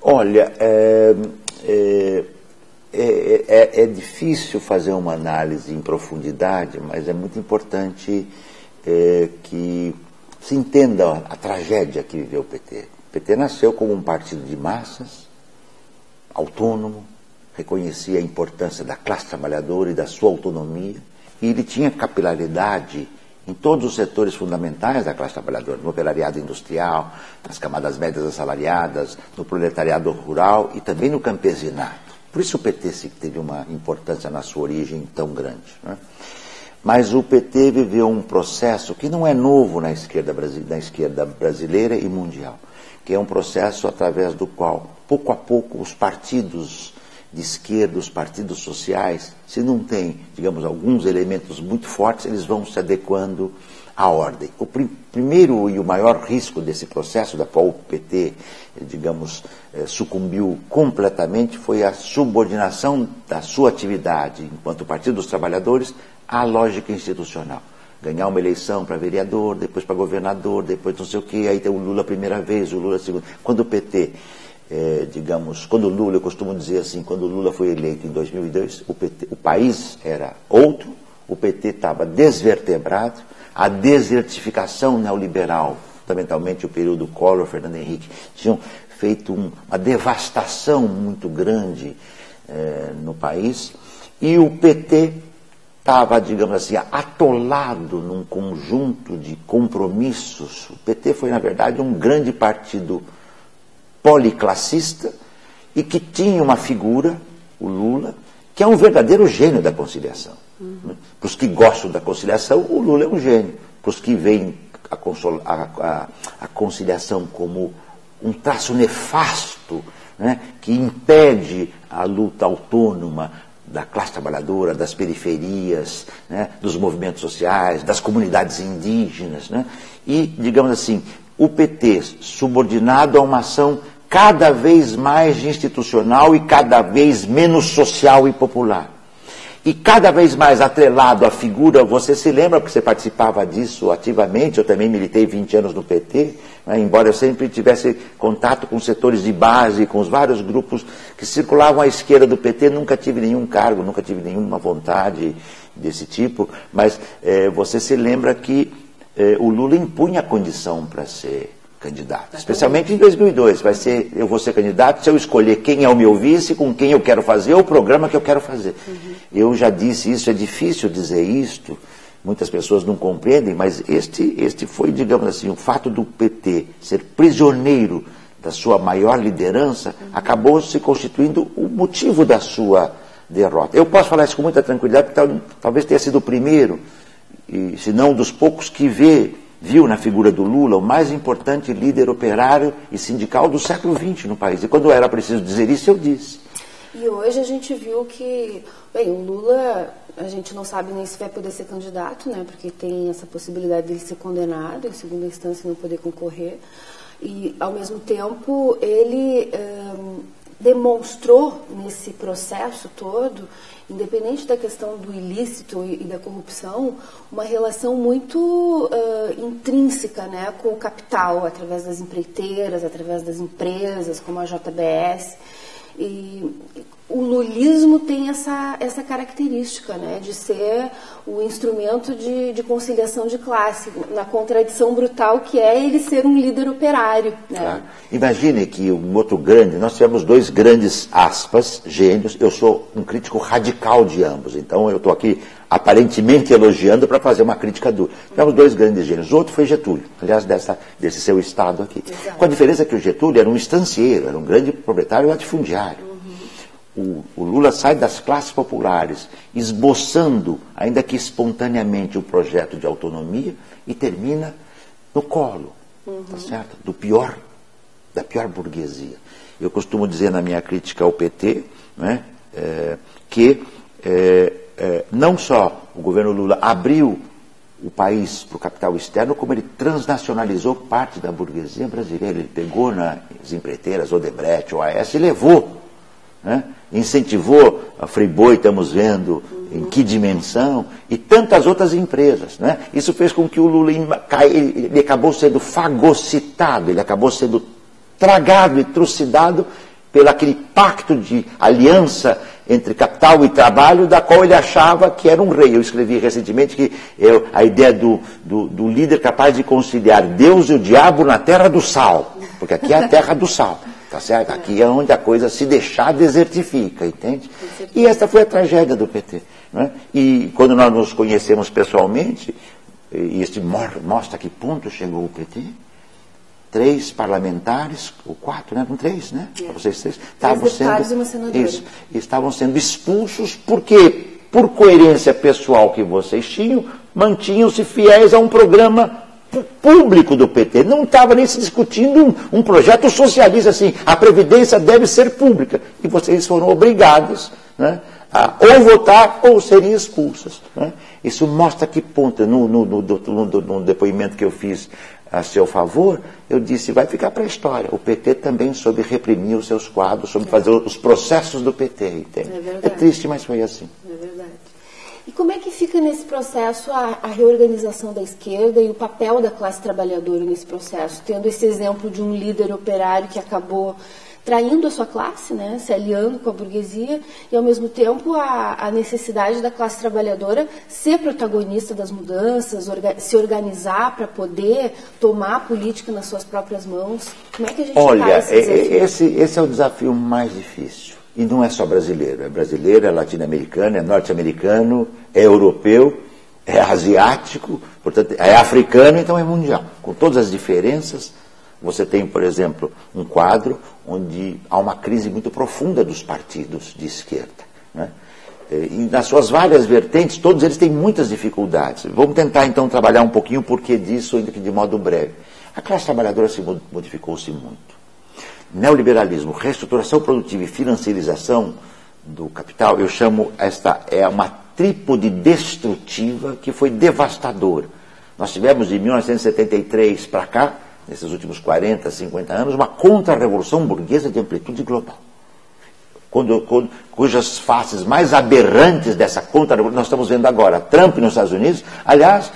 Olha, é difícil fazer uma análise em profundidade, mas é muito importante que se entenda a tragédia que viveu o PT. O PT nasceu como um partido de massas, autônomo, reconhecia a importância da classe trabalhadora e da sua autonomia, e ele tinha capilaridade em todos os setores fundamentais da classe trabalhadora, no operariado industrial, nas camadas médias assalariadas, no proletariado rural e também no campesinato. Por isso o PT teve uma importância na sua origem tão grande, né? Mas o PT viveu um processo que não é novo na esquerda brasileira e mundial, que é um processo através do qual, pouco a pouco, os partidos de esquerda, os partidos sociais, se não tem, digamos, alguns elementos muito fortes, eles vão se adequando à ordem. O primeiro e o maior risco desse processo, da qual o PT, digamos, sucumbiu completamente, foi a subordinação da sua atividade enquanto Partido dos Trabalhadores à lógica institucional. Ganhar uma eleição para vereador, depois para governador, depois não sei o quê, aí tem o Lula a primeira vez, o Lula a segunda. Quando o PT, digamos, quando o Lula, eu costumo dizer assim, quando o Lula foi eleito em 2002, o país era outro, o PT estava desvertebrado, a desertificação neoliberal, fundamentalmente o período Collor, Fernando Henrique, tinham feito uma devastação muito grande no país, e o PT estava, digamos assim, atolado num conjunto de compromissos. O PT foi, na verdade, um grande partido policlassista e que tinha uma figura, o Lula, que é um verdadeiro gênio da conciliação. Uhum. Para os que gostam da conciliação, o Lula é um gênio. Para os que veem a conciliação como um traço nefasto, né, que impede a luta autônoma da classe trabalhadora, das periferias, né, dos movimentos sociais, das comunidades indígenas, né, e, digamos assim, o PT subordinado a uma ação cada vez mais institucional e cada vez menos social e popular. E cada vez mais atrelado à figura, você se lembra que você participava disso ativamente, eu também militei 20 anos no PT, né, embora eu sempre tivesse contato com setores de base, com os vários grupos que circulavam à esquerda do PT, nunca tive nenhum cargo, nunca tive nenhuma vontade desse tipo, mas você se lembra que o Lula impunha a condição para ser candidato, especialmente em 2002, eu vou ser candidato se eu escolher quem é o meu vice, com quem eu quero fazer, o programa que eu quero fazer. Uhum. Eu já disse isso, é difícil dizer isto, muitas pessoas não compreendem, mas este foi, digamos assim, o fato do PT ser prisioneiro da sua maior liderança, acabou se constituindo o motivo da sua derrota. Eu posso falar isso com muita tranquilidade, porque talvez tenha sido o primeiro, e se não um dos poucos que viu na figura do Lula o mais importante líder operário e sindical do século XX no país. E quando era preciso dizer isso, eu disse. E hoje a gente viu que, bem, o Lula, a gente não sabe nem se vai poder ser candidato, né, porque tem essa possibilidade de ele ser condenado, em segunda instância não poder concorrer. E, ao mesmo tempo, ele demonstrou nesse processo todo, independente da questão do ilícito e da corrupção, uma relação muito intrínseca, né, com o capital, através das empreiteiras, através das empresas, como a JBS. E o lulismo tem essa característica, né, de ser o instrumento de conciliação de classe, na contradição brutal que é ele ser um líder operário. Né? Claro. Imagine que um outro grande, nós tivemos dois grandes, aspas, gênios, eu sou um crítico radical de ambos, então eu estou aqui aparentemente elogiando para fazer uma crítica dura. Tivemos dois grandes gênios, o outro foi Getúlio, aliás, desse seu estado aqui. Exato. Com a diferença que o Getúlio era um estancieiro, era um grande proprietário latifundiário. O Lula sai das classes populares, esboçando, ainda que espontaneamente, o projeto de autonomia e termina no colo, tá certo? Da pior burguesia. Eu costumo dizer na minha crítica ao PT, né, que não só o governo Lula abriu o país para o capital externo, como ele transnacionalizou parte da burguesia brasileira. Ele pegou nas empreiteiras, Odebrecht, OAS, e levou. Né? Incentivou a Friboi, estamos vendo em que dimensão, e tantas outras empresas. Né? Isso fez com que o Lula ele acabou sendo fagocitado, ele acabou sendo tragado e trucidado pelo aquele pacto de aliança entre capital e trabalho, da qual ele achava que era um rei. Eu escrevi recentemente que a ideia do líder capaz de conciliar Deus e o diabo na terra do sal, porque aqui é a terra do sal, tá certo? Aqui é onde a coisa, se deixar, desertifica, entende? E essa foi a tragédia do PT. Né? E quando nós nos conhecemos pessoalmente, e isso mostra a que ponto chegou o PT, 3 parlamentares, ou 4, né? Eram 3, né? Vocês 3 estavam sendo expulsos porque, por coerência pessoal que vocês tinham, mantinham-se fiéis a um programa público do PT. Não estava nem se discutindo um projeto socialista assim, a Previdência deve ser pública. E vocês foram obrigados, né, a ou votar ou serem expulsos. Né? Isso mostra que ponto, no depoimento que eu fiz a seu favor, eu disse, vai ficar para a história. O PT também soube reprimir os seus quadros, soube fazer os processos do PT. Entende? É triste, mas foi assim. É verdade. E como é que fica nesse processo a reorganização da esquerda e o papel da classe trabalhadora nesse processo? Tendo esse exemplo de um líder operário que acabou traindo a sua classe, né, se aliando com a burguesia, e ao mesmo tempo a necessidade da classe trabalhadora ser protagonista das mudanças, se organizar para poder tomar a política nas suas próprias mãos. Como é que a gente Olha, esse é o desafio mais difícil. E não é só brasileiro, é latino-americano, é norte-americano, é europeu, é asiático, portanto, é africano, então é mundial. Com todas as diferenças, você tem, por exemplo, um quadro onde há uma crise muito profunda dos partidos de esquerda. Né? E nas suas várias vertentes, todos eles têm muitas dificuldades. Vamos tentar, então, trabalhar um pouquinho o porquê disso, ainda que de modo breve. A classe trabalhadora modificou-se muito. Neoliberalismo, reestruturação produtiva e financiarização do capital, eu chamo esta, é uma trípode destrutiva que foi devastadora. Nós tivemos de 1973 para cá, nesses últimos 40, 50 anos, uma contra-revolução burguesa de amplitude global. Cujas faces mais aberrantes dessa contra-revolução nós estamos vendo agora. Trump nos Estados Unidos, aliás,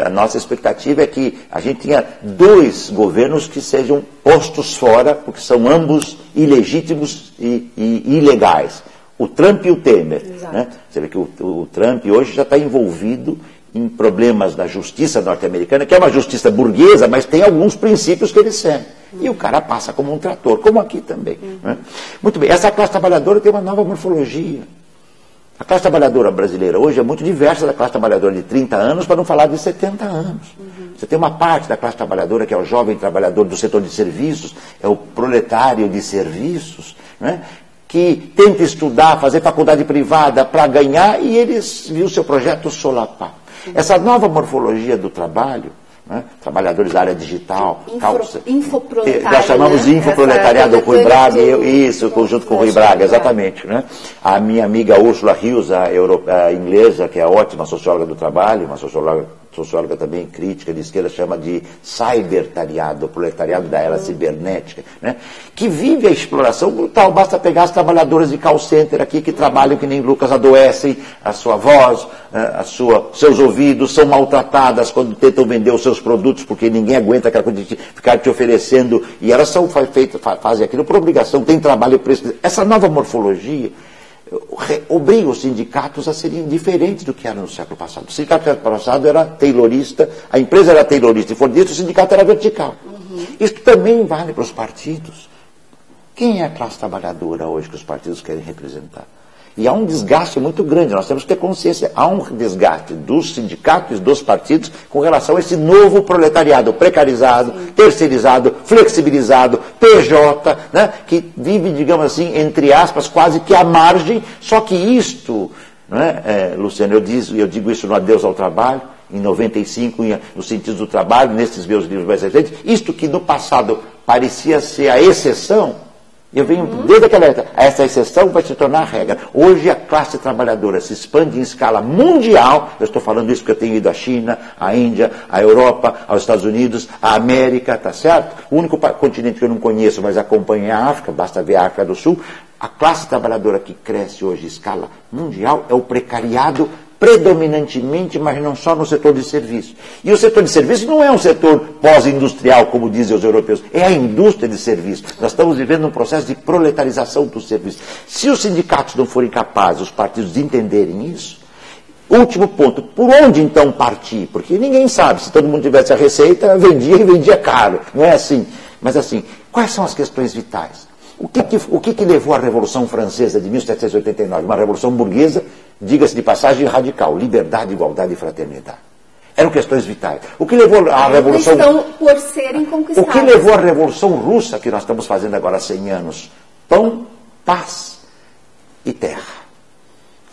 a nossa expectativa é que a gente tenha 2 governos que sejam postos fora, porque são ambos ilegítimos e ilegais. O Trump e o Temer. Né? Você vê que o Trump hoje já está envolvido em problemas da justiça norte-americana, que é uma justiça burguesa, mas tem alguns princípios que eles seguem. E o cara passa como um trator, como aqui também. Né? Muito bem, essa classe trabalhadora tem uma nova morfologia. A classe trabalhadora brasileira hoje é muito diversa da classe trabalhadora de 30 anos, para não falar de 70 anos. Você tem uma parte da classe trabalhadora que é o jovem trabalhador do setor de serviços, é o proletário de serviços, né? Que tenta estudar, fazer faculdade privada para ganhar, e eles viram seu projeto solapar. Essa nova morfologia do trabalho, né? Trabalhadores da área digital, nós chamamos de infoproletariado, o Rui Braga, isso, junto com o Rui Braga, exatamente. Né? A minha amiga Ursula Hughes, a inglesa, que é ótima socióloga do trabalho, uma socióloga também crítica de esquerda, chama de cybertariado, o proletariado da era cibernética, né? Que vive a exploração brutal. Basta pegar as trabalhadoras de call center aqui, que trabalham que nem Lucas, adoecem, a sua voz, seus ouvidos são maltratadas quando tentam vender os seus produtos, porque ninguém aguenta aquela coisa de ficar te oferecendo, e elas fazem aquilo por obrigação, tem trabalho por isso. Essa nova morfologia obriga os sindicatos a serem diferentes do que era no século passado. O sindicato no século passado era taylorista, a empresa era taylorista e fordista, o sindicato era vertical. Isso também vale para os partidos. Quem é a classe trabalhadora hoje que os partidos querem representar? E há um desgaste muito grande, nós temos que ter consciência, há um desgaste dos sindicatos e dos partidos com relação a esse novo proletariado precarizado, terceirizado, flexibilizado, PJ, né, que vive, digamos assim, entre aspas, quase que à margem, só que isto, né, Luciano, eu digo isso no Adeus ao Trabalho, em 95, no sentido do trabalho, nesses meus livros mais recentes, isto que no passado parecia ser a exceção, eu venho desde aquela época, essa exceção vai se tornar a regra. Hoje a classe trabalhadora se expande em escala mundial, eu estou falando isso porque eu tenho ido à China, à Índia, à Europa, aos Estados Unidos, à América, tá certo? O único continente que eu não conheço, mas acompanho é a África, basta ver a África do Sul. A classe trabalhadora que cresce hoje em escala mundial é o precariado predominantemente, mas não só no setor de serviços. E o setor de serviços não é um setor pós-industrial, como dizem os europeus, é a indústria de serviços. Nós estamos vivendo um processo de proletarização dos serviços. Se os sindicatos não forem capazes, os partidos, de entenderem isso, último ponto, por onde então partir? Porque ninguém sabe, se todo mundo tivesse a receita, vendia e vendia caro. Não é assim. Mas assim, quais são as questões vitais? O que levou à Revolução Francesa de 1789? Uma revolução burguesa, diga-se de passagem, radical. Liberdade, igualdade e fraternidade. Eram questões vitais. O que levou à Revolução... por serem conquistadas. O que levou à Revolução Russa, que nós estamos fazendo agora há 100 anos? Pão, paz e terra.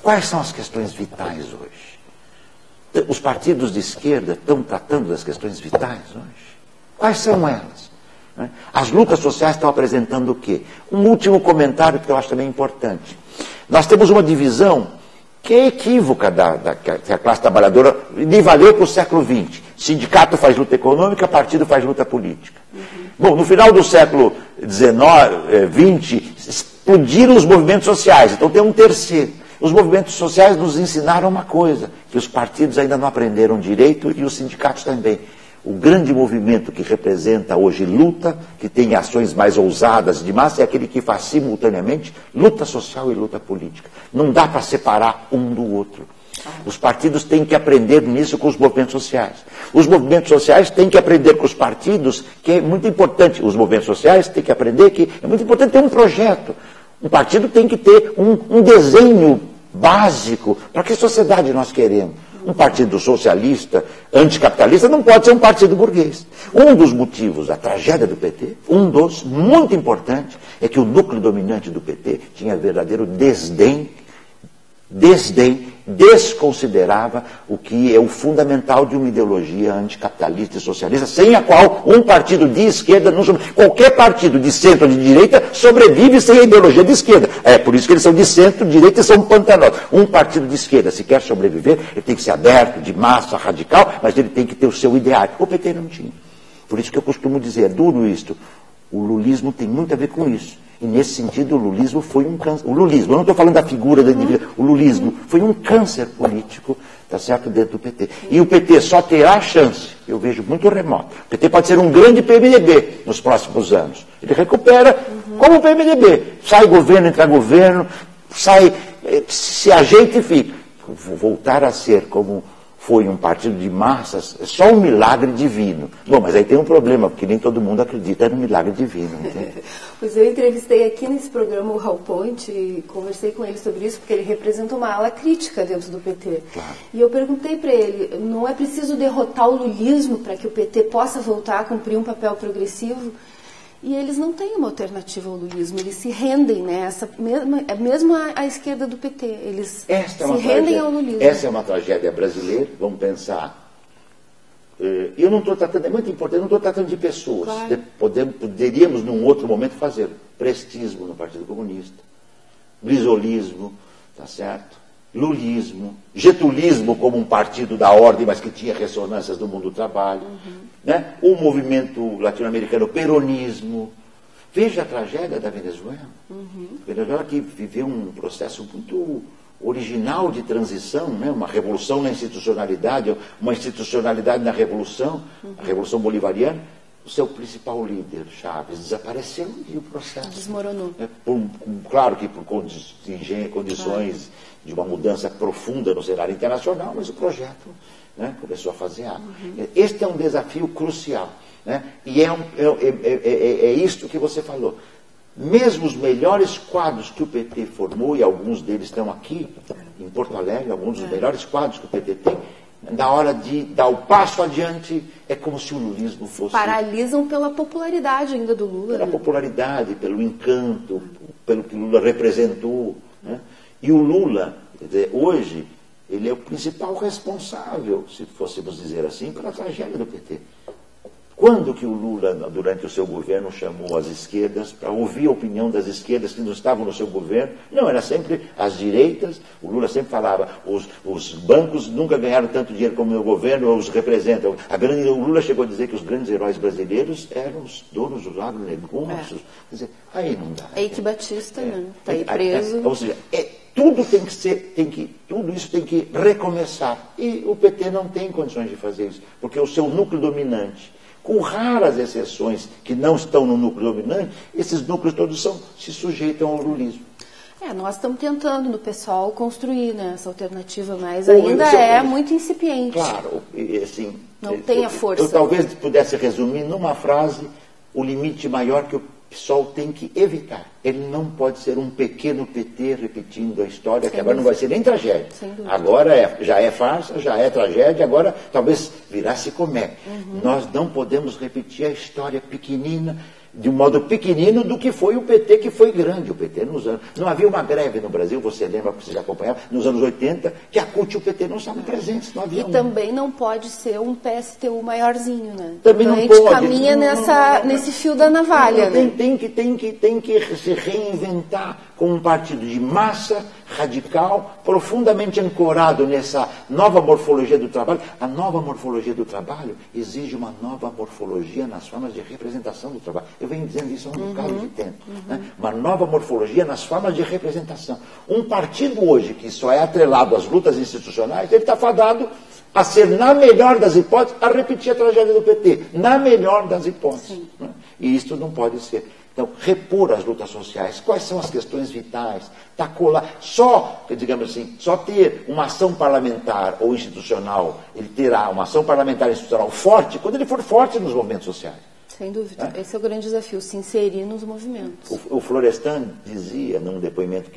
Quais são as questões vitais hoje? Os partidos de esquerda estão tratando das questões vitais hoje? Quais são elas? As lutas sociais estão apresentando o quê? Um último comentário que eu acho também importante. Nós temos uma divisão que é equívoca que a classe trabalhadora lhe valeu para o século XX. Sindicato faz luta econômica, partido faz luta política. Bom, no final do século XX, explodiram os movimentos sociais, então tem um terceiro. Os movimentos sociais nos ensinaram uma coisa, que os partidos ainda não aprenderam direito e os sindicatos também. O grande movimento que representa hoje luta, que tem ações mais ousadas de massa, é aquele que faz simultaneamente luta social e luta política. Não dá para separar um do outro. Os partidos têm que aprender nisso com os movimentos sociais. Os movimentos sociais têm que aprender com os partidos, que é muito importante. Os movimentos sociais têm que aprender que é muito importante ter um projeto. Um partido tem que ter um desenho básico para que sociedade nós queremos. Um partido socialista, anticapitalista, não pode ser um partido burguês. Um dos motivos da tragédia do PT, um dos, muito importante, é que o núcleo dominante do PT tinha verdadeiro desdém, desconsiderava o que é o fundamental de uma ideologia anticapitalista e socialista, sem a qual um partido de esquerda, não sobrevive. Qualquer partido de centro ou de direita sobrevive sem a ideologia de esquerda. É por isso que eles são de centro, direita e são pantanosos. Um partido de esquerda, se quer sobreviver, ele tem que ser aberto, de massa, radical, mas ele tem que ter o seu ideário. O PT não tinha. Por isso que eu costumo dizer, é duro isto, o lulismo tem muito a ver com isso. E nesse sentido o lulismo foi um câncer. O lulismo, eu não estou falando da figura da indivíduo, o lulismo foi um câncer político, tá certo, dentro do PT. E o PT só terá a chance, eu vejo muito remoto. O PT pode ser um grande PMDB nos próximos anos. Ele recupera como o PMDB. Sai governo, entra governo, sai, se ajeita e fica. Voltar a ser como foi um partido de massas, é só um milagre divino. Bom, mas aí tem um problema, porque nem todo mundo acredita no milagre divino. Pois eu entrevistei aqui nesse programa o Raul Ponte e conversei com ele sobre isso, porque ele representa uma ala crítica dentro do PT. Claro. E eu perguntei para ele, não é preciso derrotar o lulismo para que o PT possa voltar a cumprir um papel progressivo? E eles não têm uma alternativa ao lulismo, eles se rendem, né? Mesmo a esquerda do PT, eles se rendem ao lulismo. Essa é uma tragédia brasileira, vamos pensar. Eu não estou tratando, é muito importante, eu não estou tratando de pessoas. Claro. Poderíamos, num outro momento, fazer prestismo no Partido Comunista, brizolismo, tá certo? Lulismo, getulismo como um partido da ordem, mas que tinha ressonâncias do mundo do trabalho, né? O movimento latino-americano, peronismo. Veja a tragédia da Venezuela. Venezuela que viveu um processo muito original de transição, né? Uma revolução na institucionalidade, uma institucionalidade na revolução, a Revolução Bolivariana. O seu principal líder, Chávez, desapareceu e o processo desmoronou. Claro que por condições de uma mudança profunda no cenário internacional, mas o projeto, né, começou a fazer água. Este é um desafio crucial, né? E é isto que você falou. Mesmo os melhores quadros que o PT formou, e alguns deles estão aqui, em Porto Alegre, alguns dos melhores quadros que o PT tem, na hora de dar o passo adiante, é como se o lulismo fosse... Paralisam pela popularidade ainda do Lula. Pela popularidade, pelo encanto, pelo que o Lula representou, né? E o Lula, quer dizer, hoje, ele é o principal responsável, se fôssemos dizer assim, pela tragédia do PT. Quando que o Lula, durante o seu governo, chamou as esquerdas para ouvir a opinião das esquerdas que não estavam no seu governo? Não, era sempre as direitas. O Lula sempre falava, os bancos nunca ganharam tanto dinheiro como o meu governo, os representam. O Lula chegou a dizer que os grandes heróis brasileiros eram os donos dos agronegócios. Quer dizer, aí não dá. Eike Batista, né? Está aí preso. Ou seja, tudo tem que ser, tudo isso tem que recomeçar. E o PT não tem condições de fazer isso, porque o seu núcleo dominante, com raras exceções que não estão no núcleo dominante, esses núcleos todos se sujeitam ao lulismo. Nós estamos tentando no PSOL construir, né, essa alternativa, mas ainda muito incipiente. Claro, assim, não tem a força. Eu talvez pudesse resumir numa frase o limite maior que o PSOL tem que evitar. Ele não pode ser um pequeno PT repetindo a história, que agora não vai ser nem tragédia. Agora já é farsa, já é tragédia, agora talvez virasse comédia. Nós não podemos repetir a história pequenina, de um modo pequenino, do que foi o PT, que foi grande. O PT nos anos... Não havia uma greve no Brasil, você lembra, você já acompanhava, nos anos 80, que a CUT e o PT não estavam presentes. Não havia também não pode ser um PSTU maiorzinho, né? Também não pode. A gente caminha nesse fio da navalha. Tem que se reinventar com um partido de massa, radical, profundamente ancorado nessa nova morfologia do trabalho. A nova morfologia do trabalho exige uma nova morfologia nas formas de representação do trabalho. Eu venho dizendo isso há um bocado de tempo. Né? Uma nova morfologia nas formas de representação. Um partido hoje que só é atrelado às lutas institucionais, ele está fadado a ser, na melhor das hipóteses, a repetir a tragédia do PT. Na melhor das hipóteses. Né? E isto não pode ser. Então, repor as lutas sociais, quais são as questões vitais, só ter uma ação parlamentar ou institucional, ele terá uma ação parlamentar e institucional forte quando ele for forte nos movimentos sociais. Sem dúvida, esse é o grande desafio, se inserir nos movimentos. O Florestan dizia, num depoimento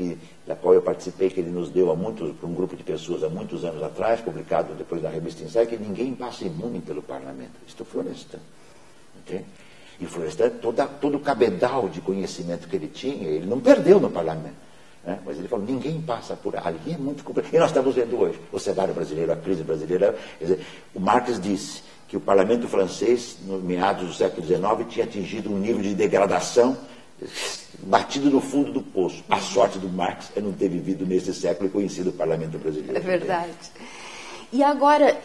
da qual eu participei, que ele nos deu para um grupo de pessoas há muitos anos atrás, publicado depois da revista Insight, que ninguém passa imune pelo parlamento. Isto é o Florestan. Okay? E o Florestan, todo o cabedal de conhecimento que ele tinha, ele não perdeu no parlamento. Né? Mas ele falou, ninguém passa por ali, é muito complicado. E nós estamos vendo hoje o cenário brasileiro, a crise brasileira. Quer dizer, o Marx disse que o parlamento francês, no meados do século XIX, tinha atingido um nível de degradação batido no fundo do poço. A sorte do Marx é não ter vivido nesse século e conhecido o parlamento brasileiro. É verdade. E agora...